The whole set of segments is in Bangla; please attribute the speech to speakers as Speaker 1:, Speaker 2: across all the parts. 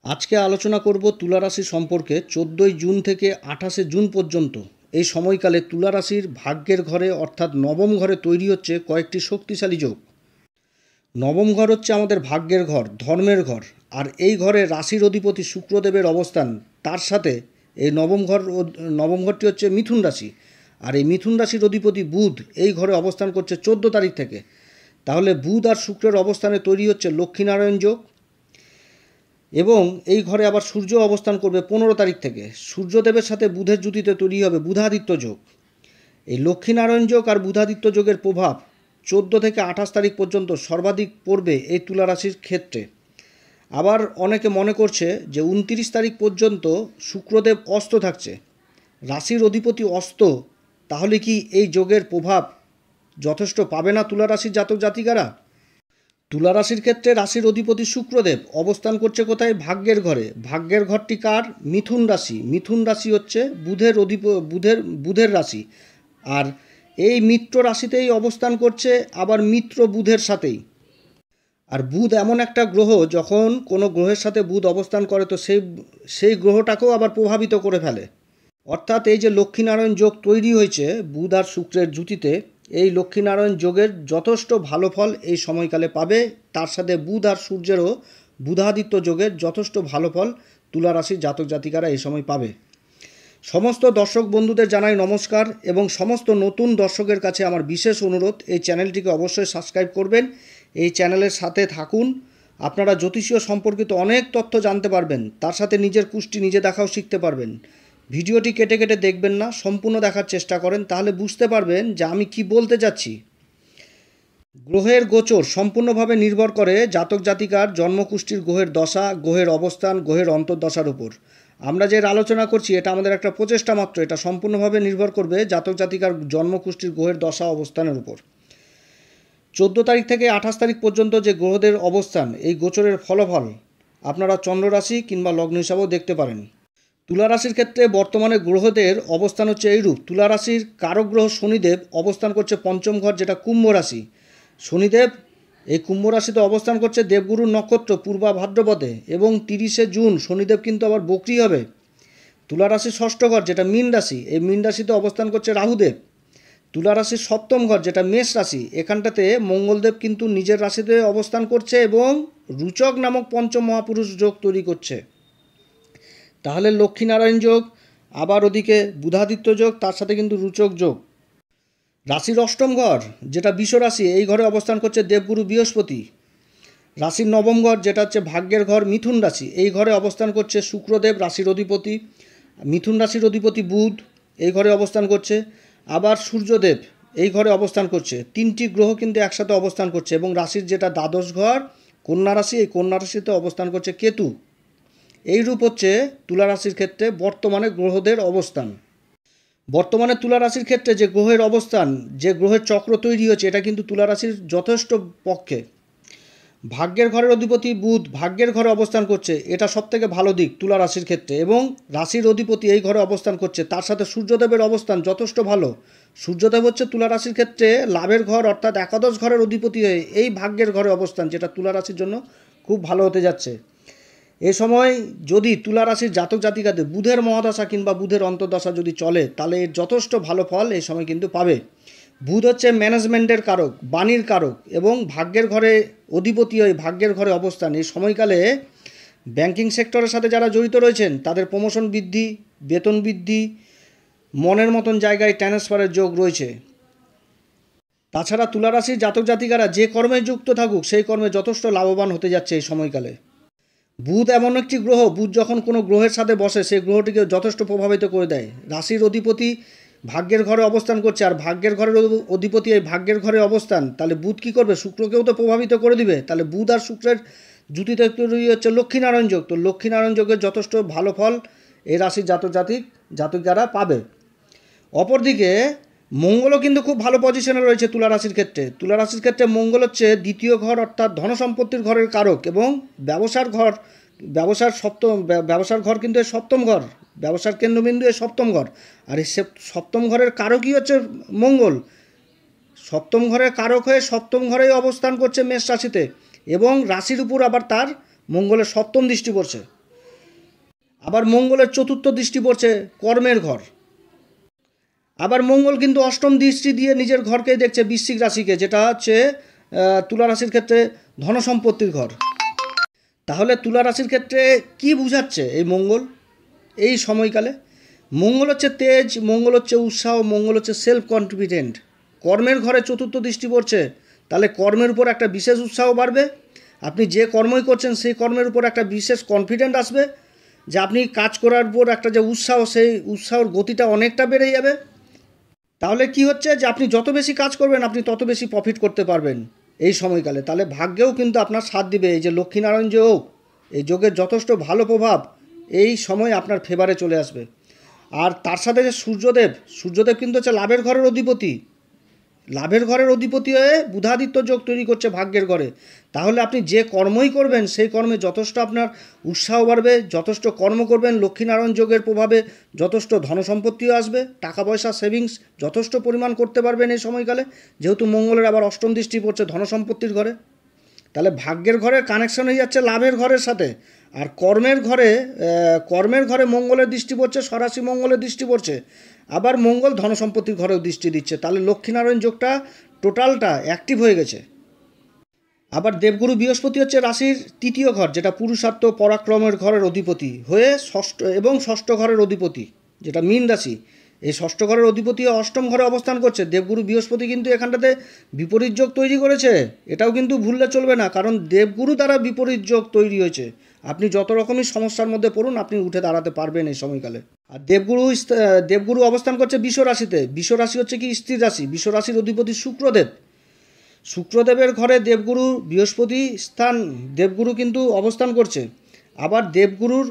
Speaker 1: আজকে আলোচনা করব তুলা রাশি সম্পর্কে। 14ই জুন থেকে 28শে জুন পর্যন্ত এই সময়কালে তুলা রাশির ভাগ্যের ঘরে অর্থাৎ নবম ঘরে তৈরি হচ্ছে কয়েকটি শক্তিশালী যোগ। নবম ঘর হচ্ছে আমাদের ভাগ্যের ঘর, ধর্মের ঘর। আর এই ঘরে রাশির অধিপতি শুক্রদেবের অবস্থান, তার সাথে এই নবম ঘরটি হচ্ছে মিথুন রাশি। আর এই মিথুন রাশির অধিপতি বুধ এই ঘরে অবস্থান করছে 14 তারিখ থেকে। তাহলে বুধ আর শুক্রের অবস্থানে তৈরি হচ্ছে লক্ষ্মীনারায়ণ যোগ। এবং এই ঘরে আবার সূর্য অবস্থান করবে 15 তারিখ থেকে। সূর্যদেবের সাথে বুধের জুতিতে তৈরি হবে বুধাদিত্য যোগ। এই লক্ষ্মীনারায়ণ যোগ আর বুধাদিত্য যোগের প্রভাব 14 থেকে 28 তারিখ পর্যন্ত সর্বাধিক পড়বে এই তুলা রাশির ক্ষেত্রে। আবার অনেকে মনে করছে যে 29 তারিখ পর্যন্ত শুক্রদেব অস্ত থাকছে, রাশির অধিপতি অস্ত, তাহলে কি এই যোগের প্রভাব যথেষ্ট পাবে না তুলা রাশির জাতক জাতিকারা? তুলা রাশির ক্ষেত্রে রাশির অধিপতি শুক্রদেব অবস্থান করছে কোথায়? ভাগ্যের ঘরে। ভাগ্যের ঘরটি কার? মিথুন রাশি। মিথুন রাশি হচ্ছে বুধের রাশি। আর এই মিত্র রাশিতেই অবস্থান করছে, আবার মিত্র বুধের সাথেই। আর বুধ এমন একটা গ্রহ, যখন কোনো গ্রহের সাথে বুধ অবস্থান করে তো সেই গ্রহটাকেও আবার প্রভাবিত করে ফেলে। অর্থাৎ এই যে লক্ষ্মীনারায়ণ যোগ তৈরি হয়েছে বুধ আর শুক্রের জুতিতে, এই লক্ষ্মীনারায়ণ যোগের যথেষ্ট ভালো ফল এই সময়কালে পাবে। তার সাথে বুধ আর সূর্যেরও বুধাদিত্য যোগের যথেষ্ট ভালো ফল তুলা রাশির জাতক জাতিকারা এই সময় পাবে। সমস্ত দর্শক বন্ধুদের জানাই নমস্কার, এবং সমস্ত নতুন দর্শকের কাছে আমার বিশেষ অনুরোধ, এই চ্যানেলটিকে অবশ্যই সাবস্ক্রাইব করবেন, এই চ্যানেলের সাথে থাকুন। আপনারা জ্যোতিষীয় সম্পর্কিত অনেক তথ্য জানতে পারবেন, তার সাথে নিজের কুষ্টি নিজে দেখাও শিখতে পারবেন। ভিডিওটি কেটে কেটে দেখবেন না, সম্পূর্ণ দেখার চেষ্টা করেন, তাহলে বুঝতে পারবেন যে আমি কি বলতে যাচ্ছি। গ্রহের গোচর সম্পূর্ণভাবে নির্ভর করে জাতক জাতিকার জন্মকুষ্ঠির গ্রহের দশা, গ্রহের অবস্থান, গ্রহের অন্তর্দশার উপর। আমরা যে আলোচনা করছি এটা আমাদের একটা প্রচেষ্টা মাত্র, এটা সম্পূর্ণভাবে নির্ভর করবে জাতক জাতিকার জন্মকুষ্ঠির গ্রহের দশা অবস্থানের উপর। 14 তারিখ থেকে 28 তারিখ পর্যন্ত যে গ্রহদের অবস্থান, এই গোচরের ফলাফল আপনারা চন্দ্ররাশি কিংবা লগ্ন হিসাবেও দেখতে পারেন। তুলা রাশির ক্ষেত্রে বর্তমানে গ্রহদের অবস্থান হচ্ছে এইরূপ। তুলা রাশির কারক গ্রহ শনিদেব অবস্থান করছে পঞ্চম ঘর, যেটা কুম্ভ রাশি। শনিদেব এই কুম্ভ রাশিতে অবস্থান করছে দেবগুরুর নক্ষত্র পূর্বা ভাদ্রপদে, এবং 30শে জুন শনিদেব কিন্তু আবার বক্রী হবে। তুলা রাশির ষষ্ঠ ঘর, যেটা মীন রাশি, এই মীন রাশিতে অবস্থান করছে রাহুদেব। তুলা রাশির সপ্তম ঘর, যেটা মেষ রাশি, এখানটাতে মঙ্গলদেব কিন্তু নিজের রাশিতে অবস্থান করছে এবং রুচক নামক পঞ্চম মহাপুরুষ যোগ তৈরি করছে। তাহলে লক্ষ্মীনারায়ণ যোগ, আবার ওদিকে বুধাদিত্য যোগ, তার সাথে কিন্তু রুচক যোগ। রাশির অষ্টম ঘর, যেটা বৃষ রাশি, এই ঘরে অবস্থান করছে দেবগুরু বৃহস্পতি। রাশির নবম ঘর, যেটা হচ্ছে ভাগ্যের ঘর, মিথুন রাশি, এই ঘরে অবস্থান করছে শুক্রদেব, রাশির অধিপতি। মিথুন রাশির অধিপতি বুধ এই ঘরে অবস্থান করছে, আবার সূর্যদেব এই ঘরে অবস্থান করছে। তিনটি গ্রহ কিন্তু একসাথে অবস্থান করছে, এবং রাশির যেটা দ্বাদশ ঘর কন্যা রাশি, এই কন্যা রাশিতে অবস্থান করছে কেতু। এইরূপ হচ্ছে তুলা রাশির ক্ষেত্রে বর্তমানে গ্রহদের অবস্থান। বর্তমানে তুলা রাশির ক্ষেত্রে যে গ্রহের অবস্থান, যে গ্রহের চক্র তৈরি হচ্ছে, এটা কিন্তু তুলা রাশির যথেষ্ট পক্ষে। ভাগ্যের ঘরের অধিপতি বুধ ভাগ্যের ঘরে অবস্থান করছে, এটা সবথেকে ভালো দিক তুলা রাশির ক্ষেত্রে, এবং রাশির অধিপতি এই ঘরে অবস্থান করছে। তার সাথে সূর্যদেবের অবস্থান যথেষ্ট ভালো। সূর্যদেব হচ্ছে তুলা রাশির ক্ষেত্রে লাভের ঘর, অর্থাৎ একাদশ ঘরের অধিপতি হয়ে এই ভাগ্যের ঘরে অবস্থান, যেটা তুলা রাশির জন্য খুব ভালো হতে যাচ্ছে। এ সময় যদি তুলা রাশির জাতক জাতিকাদের বুধের মহাদশা কিংবা বুধের অন্তর্দশা যদি চলে, তাহলে এর যথেষ্ট ভালো ফল এই সময় কিন্তু পাবে। বুধ হচ্ছে ম্যানেজমেন্টের কারক, বাণীর কারক, এবং ভাগ্যের ঘরে অধিপতি হয়ে ভাগ্যের ঘরে অবস্থান। এই সময়কালে ব্যাংকিং সেক্টরের সাথে যারা জড়িত রয়েছেন তাদের প্রমোশন বৃদ্ধি, বেতন বৃদ্ধি, মনের মতন জায়গায় ট্রান্সফারের যোগ রয়েছে। তাছাড়া তুলা রাশির জাতক জাতিকারা যে কর্মে যুক্ত থাকুক, সেই কর্মে যথেষ্ট লাভবান হতে যাচ্ছে এই সময়কালে। বুধ এমন একটি গ্রহ, বুধ যখন কোনো গ্রহের সাথে বসে সেই গ্রহটিকে যথেষ্ট প্রভাবিত করে দেয়। রাশির অধিপতি ভাগ্যের ঘরে অবস্থান করছে, আর ভাগ্যের ঘরের অধিপতি এই ভাগ্যের ঘরে অবস্থান, তাহলে বুধ কী করবে? শুক্রকেও তো প্রভাবিত করে দিবে। তাহলে বুধ আর শুক্রের জুতিতে তৈরি হচ্ছে লক্ষ্মীনারায়ণ যোগ। তো লক্ষ্মীনারায়ণ যোগের যথেষ্ট ভালো ফল এই রাশির জাতক পাবে। অপরদিকে মঙ্গলও কিন্তু খুব ভালো পজিশনে রয়েছে তুলা রাশির ক্ষেত্রে। তুলা রাশির ক্ষেত্রে মঙ্গল হচ্ছে দ্বিতীয় ঘর, অর্থাৎ ধনসম্পত্তির ঘরের কারক, এবং ব্যবসার ঘর কিন্তু এর সপ্তম ঘর, ব্যবসার কেন্দ্রবিন্দু এর সপ্তম ঘর। আর এই সপ্তম ঘরের কারকই হচ্ছে মঙ্গল। সপ্তম ঘরের কারক হয়ে সপ্তম ঘরেই অবস্থান করছে মেষ রাশিতে, এবং রাশির উপর আবার তার মঙ্গলের সপ্তম দৃষ্টি পড়ছে। আবার মঙ্গলের চতুর্থ দৃষ্টি পড়ছে কর্মের ঘর। আবার মঙ্গল কিন্তু অষ্টম দৃষ্টি দিয়ে নিজের ঘরকেই দেখছে, বৃশ্চিক রাশিকে, যেটা হচ্ছে তুলা রাশির ক্ষেত্রে ধনসম্পত্তির ঘর। তাহলে তুলা রাশির ক্ষেত্রে কি বুঝাচ্ছে এই মঙ্গল এই সময়কালে? মঙ্গল হচ্ছে তেজ, মঙ্গল হচ্ছে উৎসাহ, মঙ্গল হচ্ছে সেলফ কনফিডেন্ট। কর্মের ঘরে চতুর্থ দৃষ্টি পড়ছে, তাহলে কর্মের উপর একটা বিশেষ উৎসাহ বাড়বে। আপনি যে কর্মই করছেন সেই কর্মের উপর একটা বিশেষ কনফিডেন্ট আসবে, যে আপনি কাজ করার পর একটা যে উৎসাহ, সেই উৎসাহর গতিটা অনেকটা বেড়ে যাবে। তাহলে কি হচ্ছে, যে আপনি যত বেশি কাজ করবেন আপনি তত বেশি প্রফিট করতে পারবেন এই সময়কালে। তাহলে ভাগ্যেও কিন্তু আপনার সাথ দিবে। এই যে লক্ষ্মীনারায়ণ যোগ, এই যোগের যথেষ্ট ভালো প্রভাব এই সময় আপনার ফেভারে চলে আসবে। আর তার সাথে যে সূর্যদেব কিন্তু হচ্ছে লাভের ঘরের অধিপতি। লাভের ঘরের অধিপতি হয়ে বুধাদিত্য যোগ তৈরি করছে ভাগ্যের ঘরে। তাহলে আপনি যে কর্মই করবেন সেই কর্মে যথেষ্ট আপনার উৎসাহ বাড়বে। যথেষ্ট কর্ম করবেন, লক্ষ্মীনারায়ণ যোগের প্রভাবে যথেষ্ট ধনসম্পত্তিও আসবে, টাকা পয়সা সেভিংস যথেষ্ট পরিমাণ করতে পারবেন এই সময়কালে, যেহেতু মঙ্গলের আবার অষ্টম দৃষ্টি পড়ছে ধনসম্পত্তির ঘরে। তাহলে ভাগ্যের ঘরের কানেকশন হয়ে যাচ্ছে লাভের ঘরের সাথে। আর কর্মের ঘরে মঙ্গলের দৃষ্টি পড়ছে, স্বরাশি মঙ্গলের দৃষ্টি পড়ছে। আবার মঙ্গল ধনসম্পত্তির ঘরেও দৃষ্টি দিচ্ছে। তাহলে লক্ষ্মীনারায়ণ যোগটা টোটালটা অ্যাক্টিভ হয়ে গেছে। আবার দেবগুরু বৃহস্পতি হচ্ছে রাশির তৃতীয় ঘর, যেটা পুরুষার্থ পরাক্রমের ঘরের অধিপতি হয়ে ষষ্ঠ ঘরের অধিপতি, যেটা মীন রাশি। এই ষষ্ঠ ঘরের অধিপতি অষ্টম ঘরে অবস্থান করছে। দেবগুরু বৃহস্পতি কিন্তু এখানটাতে বিপরীত যোগ তৈরি করেছে, এটাও কিন্তু ভুললে চলবে না, কারণ দেবগুরু দ্বারা বিপরীত যোগ তৈরি হয়েছে। আপনি যত রকমই সমস্যার মধ্যে পড়ুন, আপনি উঠে দাঁড়াতে পারবেন এই সময়কালে। আর দেবগুরু অবস্থান করছে বৃষ রাশিতে। বৃষ রাশি হচ্ছে কি স্থির রাশি। বৃষ রাশির অধিপতি শুক্রদেবের ঘরে দেবগুরু কিন্তু অবস্থান করছে। আবার দেবগুরুর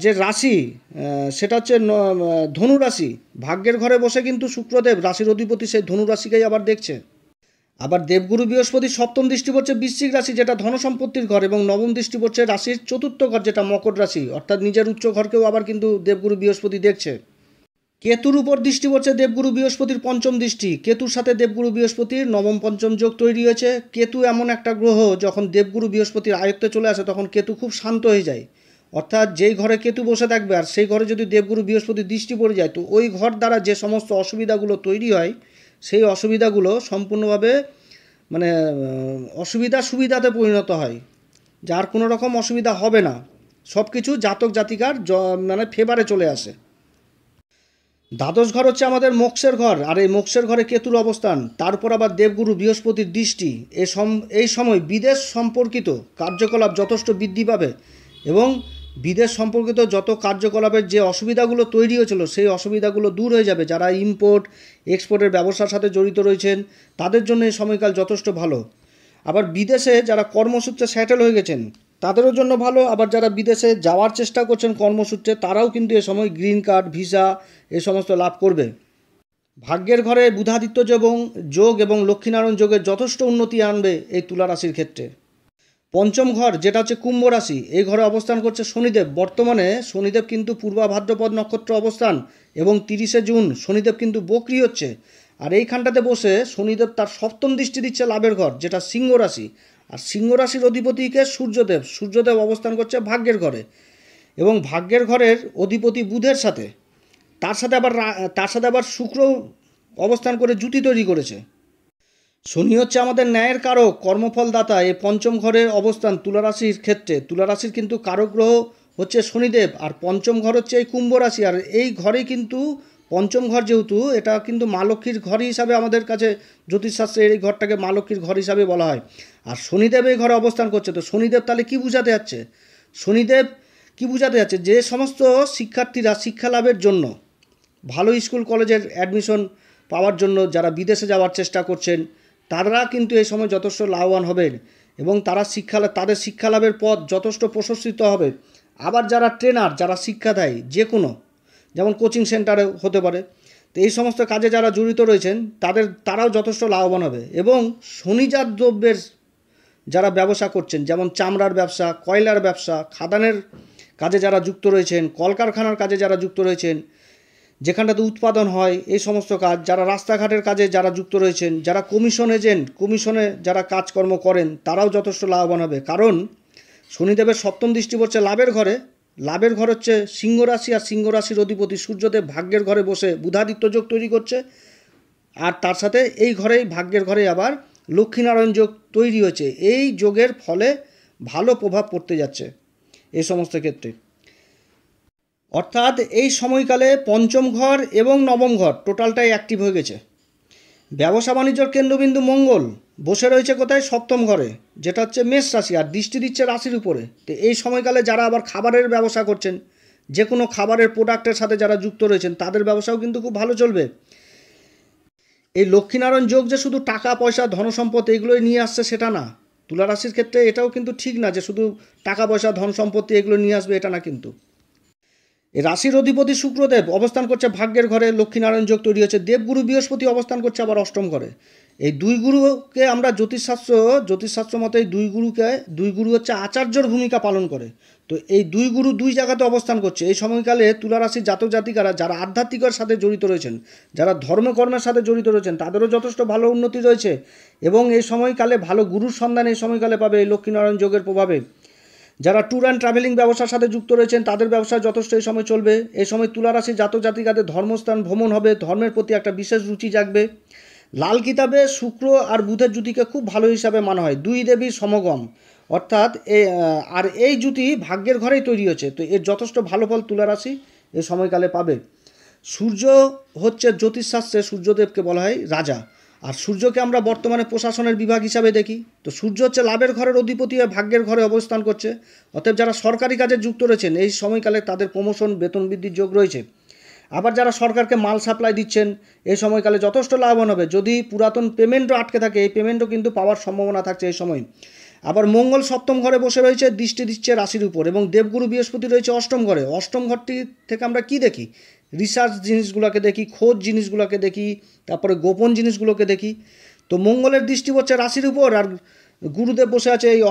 Speaker 1: যে রাশি সেটা হচ্ছে ধনু রাশি। ভাগ্যের ঘরে বসে কিন্তু শুক্রদেব রাশির অধিপতি সেই ধনু রাশিকেই আবার দেখছে। আবার দেবগুরু বৃহস্পতি সপ্তম দৃষ্টি পড়ছে বৃশ্চিক রাশি, যেটা ধনসম্পত্তির ঘর, এবং নবম দৃষ্টি পড়ছে রাশির চতুর্থ ঘর, যেটা মকর রাশি, অর্থাৎ নিজের উচ্চ ঘরকেও আবার কিন্তু দেবগুরু বৃহস্পতি দেখছে। কেতুর উপর দৃষ্টি পড়ছে দেবগুরু বৃহস্পতির পঞ্চম দৃষ্টি। কেতুর সাথে দেবগুরু বৃহস্পতির নবম পঞ্চম যোগ তৈরি হয়েছে। কেতু এমন একটা গ্রহ, যখন দেবগুরু বৃহস্পতির আয়ত্তে চলে আসে তখন কেতু খুব শান্ত হয়ে যায়। অর্থাৎ যেই ঘরে কেতু বসে থাকবে আর সেই ঘরে যদি দেবগুরু বৃহস্পতির দৃষ্টি পড়ে যায়, তো ওই ঘর দ্বারা যে সমস্ত অসুবিধাগুলো তৈরি হয় সেই অসুবিধাগুলো সম্পূর্ণভাবে মানে সুবিধাতে পরিণত হয়, যার কোনো রকম অসুবিধা হবে না। সব কিছু জাতক জাতিকার মানে ফেভারে চলে আসে। দ্বাদশ ঘর হচ্ছে আমাদের মোক্ষের ঘর, আর এই মোক্ষের ঘরে কেতুর অবস্থান, তারপর আবার দেবগুরু বৃহস্পতির দৃষ্টি। এই সময় বিদেশ সম্পর্কিত কার্যকলাপ যথেষ্ট বৃদ্ধি পাবে, এবং বিদেশ সম্পর্কিত যত কার্যকলাপের যে অসুবিধাগুলো তৈরি হয়েছিল সেই অসুবিধাগুলো দূর হয়ে যাবে। যারা ইম্পোর্ট এক্সপোর্টের ব্যবসার সাথে জড়িত রয়েছেন তাদের জন্য এই সময়কাল যথেষ্ট ভালো। আবার বিদেশে যারা কর্মসূত্রে সেটেল হয়ে গেছেন তাদেরও জন্য ভালো। আবার যারা বিদেশে যাওয়ার চেষ্টা করছেন কর্মসূত্রে, তারাও কিন্তু এ সময় গ্রিন কার্ড, ভিসা এ সমস্ত লাভ করবে। ভাগ্যের ঘরে বুধাদিত্য যোগ এবং লক্ষ্মীনারায়ণ যোগের যথেষ্ট উন্নতি আনবে এই তুলা রাশির ক্ষেত্রে। পঞ্চম ঘর, যেটা হচ্ছে কুম্ভ রাশি, এই ঘরে অবস্থান করছে শনিদেব। বর্তমানে শনিদেব কিন্তু পূর্বা ভাদ্রপদ নক্ষত্র অবস্থান, এবং 30শে জুন শনিদেব কিন্তু বক্রি হচ্ছে। আর এইখানটাতে বসে শনিদেব তার সপ্তম দৃষ্টি দিচ্ছে লাভের ঘর, যেটা সিংহ রাশি। আর সিংহ রাশির অধিপতিকে সূর্যদেব অবস্থান করছে ভাগ্যের ঘরে, এবং ভাগ্যের ঘরের অধিপতি বুধের সাথে তার সাথে আবার শুক্র অবস্থান করে জুতি তৈরি করেছে। শনি হচ্ছে আমাদের ন্যায়ের কারক, কর্মফলদাতা। এই পঞ্চম ঘরের অবস্থান তুলারাশির ক্ষেত্রে, তুলারাশির কিন্তু কারক গ্রহ হচ্ছে শনিদেব, আর পঞ্চম ঘর হচ্ছে এই কুম্ভ রাশি। আর এই ঘরেই কিন্তু পঞ্চম ঘর, যেহেতু এটা কিন্তু মা লক্ষ্মীর ঘর হিসাবে আমাদের কাছে জ্যোতিষশাস্ত্রে এই ঘরটাকে মা লক্ষ্মীর ঘর হিসাবে বলা হয়। আর শনিদেব এই ঘরে অবস্থান করছে। তো শনিদেব তাহলে কী বোঝাতে যাচ্ছে? যে সমস্ত শিক্ষার্থীরা শিক্ষা লাভের জন্য, ভালো স্কুল কলেজের অ্যাডমিশন পাওয়ার জন্য যারা বিদেশে যাওয়ার চেষ্টা করছেন, তারা কিন্তু এই সময় যথেষ্ট লাভবান হবেন, এবং তাদের শিক্ষা লাভের পথ যথেষ্ট প্রশস্তিত হবে। আবার যারা ট্রেনার, যারা শিক্ষা দেয় যে কোনো, যেমন কোচিং সেন্টারে হতে পারে, তো এই সমস্ত কাজে যারা জড়িত রয়েছেন তারাও যথেষ্ট লাভবান হবে। এবং খনিজাত দ্রব্যের যারা ব্যবসা করছেন, যেমন চামড়ার ব্যবসা, কয়লার ব্যবসা, খাদানের কাজে যারা যুক্ত রয়েছেন, কলকারখানার কাজে যারা যুক্ত রয়েছেন, যেখানটাতে উৎপাদন হয় এই সমস্ত কাজ, যারা রাস্তাঘাটের কাজে যারা যুক্ত রয়েছেন, যারা কমিশনে যারা কাজকর্ম করেন, তারাও যথেষ্ট লাভবান হবে। কারণ শনিদেবের সপ্তম দৃষ্টি পড়ছে লাভের ঘরে, লাভের ঘর হচ্ছে সিংহ রাশি, আর সিংহ রাশির অধিপতি সূর্যদেব ভাগ্যের ঘরে বসে বুধাদিত্য যোগ তৈরি করছে। আর তার সাথে এই ঘরেই, ভাগ্যের ঘরে আবার লক্ষ্মীনারায়ণ যোগ তৈরি হয়েছে। এই যোগের ফলে ভালো প্রভাব পড়তে যাচ্ছে এই সমস্ত ক্ষেত্রে। অর্থাৎ এই সময়কালে পঞ্চম ঘর এবং নবম ঘর টোটালটাই অ্যাক্টিভ হয়ে গেছে। ব্যবসা বাণিজ্যর কেন্দ্রবিন্দু মঙ্গল বসে রয়েছে কোথায়? সপ্তম ঘরে, যেটা হচ্ছে মেষ রাশি, আর দৃষ্টি দিচ্ছে রাশির উপরে। তো এই সময়কালে যারা আবার খাবারের ব্যবসা করছেন, যে কোনো খাবারের প্রোডাক্টের সাথে যারা যুক্ত রয়েছেন, তাদের ব্যবসাও কিন্তু খুব ভালো চলবে। এই লক্ষ্মীনারায়ণ যোগ যে শুধু টাকা পয়সা ধনসম্পদ এগুলোই নিয়ে আসছে সেটা না। তুলা রাশির ক্ষেত্রে এটাও কিন্তু ঠিক না যে শুধু টাকা পয়সা ধন সম্পত্তি এগুলো নিয়ে আসবে, এটা না কিন্তু। এই রাশির অধিপতি শুক্রদেব অবস্থান করছে ভাগ্যের ঘরে, লক্ষ্মীনারায়ণ যোগ তৈরি হচ্ছে। দেবগুরু বৃহস্পতি অবস্থান করছে আবার অষ্টম ঘরে। এই দুই গুরুকে আমরা জ্যোতিষশাস্ত্র মতে এই দুই গুরু হচ্ছে আচার্যর ভূমিকা পালন করে। তো এই দুই গুরু দুই জায়গাতে অবস্থান করছে। এই সময়কালে তুলা রাশির জাতক জাতিকারা যারা আধ্যাত্মিকের সাথে জড়িত রয়েছেন, যারা ধর্মকর্মের সাথে জড়িত রয়েছেন, তাদেরও যথেষ্ট ভালো উন্নতি রয়েছে। এবং এই সময়কালে ভালো গুরুর সন্ধান এই সময়কালে পাবে এই লক্ষ্মীনারায়ণ যোগের প্রভাবে। যারা ট্যুর অ্যান্ড ট্রাভেলিং ব্যবসার সাথে যুক্ত রয়েছেন, তাদের ব্যবসা যথেষ্ট এই সময় চলবে। এই সময় তুলা রাশির জাতক জাতিকাদের ধর্মস্থান ভ্রমণ হবে, ধর্মের প্রতি একটা বিশেষ রুচি জাগবে। লাল কিতাবে শুক্র আর বুধের জুতিকে খুব ভালো হিসাবে মানা হয়, দুই দেবীর সমাগম। অর্থাৎ এই জুতি ভাগ্যের ঘরেই তৈরি হয়েছে। তো এর যথেষ্ট ভালো ফল তুলা রাশি এই সময়কালে পাবে। সূর্য হচ্ছে জ্যোতিষশাস্ত্রে সূর্যদেবকে বলা হয় রাজা, আর সূর্যকে আমরা বর্তমানে প্রশাসনের বিভাগ হিসাবে দেখি। তো সূর্য হচ্ছে লাভের ঘরের অধিপতি হয়ে ভাগ্যের ঘরে অবস্থান করছে। অতএব যারা সরকারি কাজে যুক্ত রয়েছেন, এই সময়কালে তাদের প্রমোশন, বেতন বৃদ্ধির যোগ রয়েছে। আবার যারা সরকারকে মাল সাপ্লাই দিচ্ছেন, এই সময়কালে যথেষ্ট লাভবান হবে। যদি পুরাতন পেমেন্টও আটকে থাকে, এই পেমেন্টও কিন্তু পাওয়ার সম্ভাবনা থাকছে এই সময়। আবার মঙ্গল সপ্তম ঘরে বসে রয়েছে, দৃষ্টি দিচ্ছে রাশির উপর, এবং দেবগুরু বৃহস্পতি রয়েছে অষ্টম ঘরে। অষ্টম ঘরটি থেকে আমরা কি দেখি? রিসার্চ জিনিসগুলোকে দেখি, খোঁজ জিনিসগুলোকে দেখি, তারপরে গোপন জিনিসগুলোকে দেখি। তো মঙ্গলের দৃষ্টি হচ্ছে রাশির উপর, আর গুরুদেব বসে আছে এই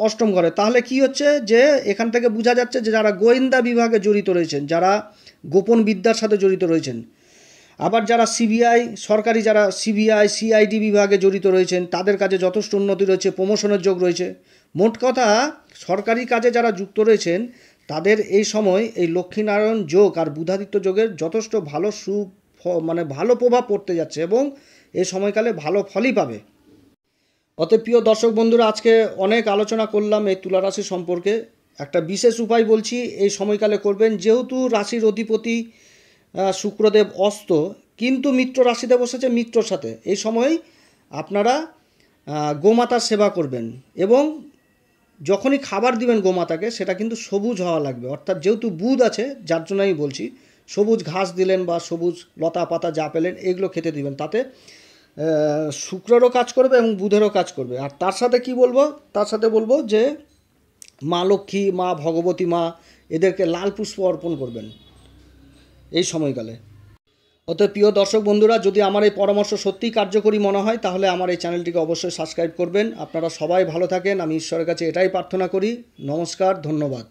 Speaker 1: অষ্টম ঘরে। তাহলে কি হচ্ছে যে এখান থেকে বোঝা যাচ্ছে যে যারা গোয়েন্দা বিভাগে জড়িত রয়েছেন, যারা গোপন বিদ্যার সাথে জড়িত রয়েছেন, আবার যারা সিবিআই সিআইডি বিভাগে জড়িত রয়েছেন, তাদের কাজে যথেষ্ট উন্নতি রয়েছে, প্রমোশনের যোগ রয়েছে। মোট কথা, সরকারি কাজে যারা যুক্ত রয়েছেন, তাদের এই সময় এই লক্ষ্মীনারায়ণ যোগ আর বুধাদিত্য যোগের যথেষ্ট ভালো ভালো প্রভাব পড়তে যাচ্ছে, এবং এই সময়কালে ভালো ফলই পাবে। অতএব প্রিয় দর্শক বন্ধুরা, আজকে অনেক আলোচনা করলাম এই তুলা রাশি সম্পর্কে। একটা বিশেষ উপায় বলছি, এই সময়কালে করবেন। যেহেতু রাশির অধিপতি শুক্রদেব অস্ত, কিন্তু মিত্র রাশিতে বসেছে মিত্রর সাথে, এই সময় আপনারা গোমাতার সেবা করবেন, এবং যখনই খাবার দিবেন গোমাতাকে, সেটা কিন্তু সবুজ হওয়া লাগবে। অর্থাৎ যেহেতু বুধ আছে, যার জন্য আমি বলছি, সবুজ ঘাস দিলেন বা সবুজ লতা পাতা যা পেলেন এগুলো খেতে দিবেন। তাতে শুক্রেরও কাজ করবে এবং বুধেরও কাজ করবে। আর তার সাথে কি বলবো? তার সাথে বলবো যে মা লক্ষ্মী, মা ভগবতী, মা এদেরকে লাল পুষ্প অর্পণ করবেন এই সময়কালে। অতএব প্রিয় দর্শক বন্ধুরা, যদি আমার এই পরামর্শ সত্যিই কার্যকরী মনে হয়, তাহলে আমার এই চ্যানেলটিকে অবশ্যই সাবস্ক্রাইব করবেন। আপনারা সবাই ভালো থাকেন, আমি ঈশ্বরের কাছে এটাই প্রার্থনা করি। নমস্কার, ধন্যবাদ।